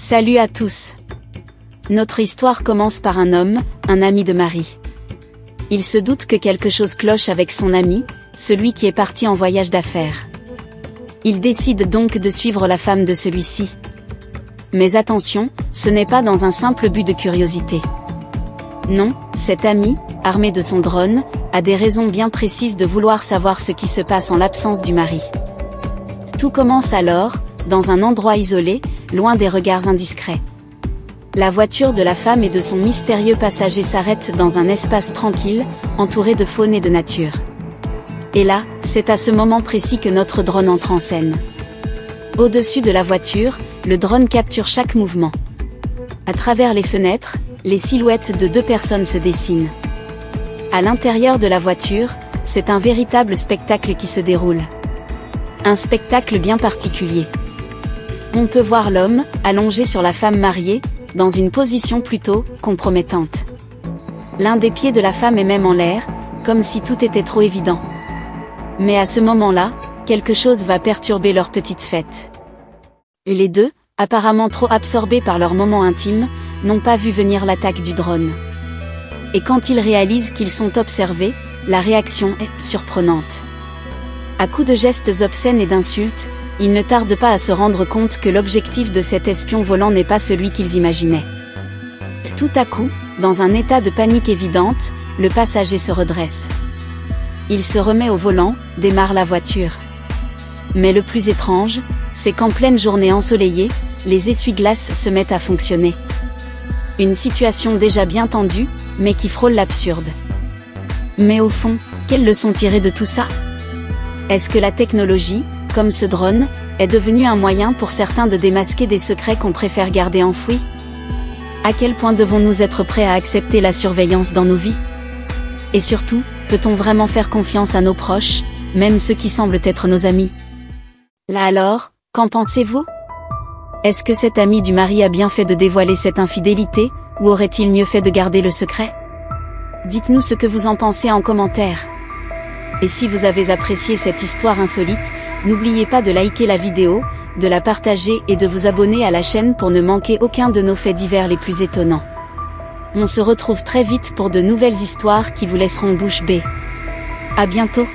Salut à tous. Notre histoire commence par un homme, un ami de Marie. Il se doute que quelque chose cloche avec son ami, celui qui est parti en voyage d'affaires. Il décide donc de suivre la femme de celui-ci. Mais attention, ce n'est pas dans un simple but de curiosité. Non, cet ami, armé de son drone, a des raisons bien précises de vouloir savoir ce qui se passe en l'absence du mari. Tout commence alors, dans un endroit isolé, loin des regards indiscrets. La voiture de la femme et de son mystérieux passager s'arrête dans un espace tranquille, entouré de faune et de nature. Et là, c'est à ce moment précis que notre drone entre en scène. Au-dessus de la voiture, le drone capture chaque mouvement. À travers les fenêtres, les silhouettes de deux personnes se dessinent. À l'intérieur de la voiture, c'est un véritable spectacle qui se déroule. Un spectacle bien particulier. On peut voir l'homme, allongé sur la femme mariée, dans une position plutôt compromettante. L'un des pieds de la femme est même en l'air, comme si tout était trop évident. Mais à ce moment-là, quelque chose va perturber leur petite fête. Et les deux, apparemment trop absorbés par leur moment intime, n'ont pas vu venir l'attaque du drone. Et quand ils réalisent qu'ils sont observés, la réaction est surprenante. À coups de gestes obscènes et d'insultes, ils ne tardent pas à se rendre compte que l'objectif de cet espion volant n'est pas celui qu'ils imaginaient. Tout à coup, dans un état de panique évidente, le passager se redresse. Il se remet au volant, démarre la voiture. Mais le plus étrange, c'est qu'en pleine journée ensoleillée, les essuie-glaces se mettent à fonctionner. Une situation déjà bien tendue, mais qui frôle l'absurde. Mais au fond, quelle leçon tirer de tout ça ? Est-ce que la technologie, comme ce drone, est devenue un moyen pour certains de démasquer des secrets qu'on préfère garder enfouis ? À quel point devons-nous être prêts à accepter la surveillance dans nos vies ? Et surtout, peut-on vraiment faire confiance à nos proches, même ceux qui semblent être nos amis ? Là alors, qu'en pensez-vous ? Est-ce que cet ami du mari a bien fait de dévoiler cette infidélité, ou aurait-il mieux fait de garder le secret ? Dites-nous ce que vous en pensez en commentaire. Et si vous avez apprécié cette histoire insolite, n'oubliez pas de liker la vidéo, de la partager et de vous abonner à la chaîne pour ne manquer aucun de nos faits divers les plus étonnants. On se retrouve très vite pour de nouvelles histoires qui vous laisseront bouche bée. À bientôt.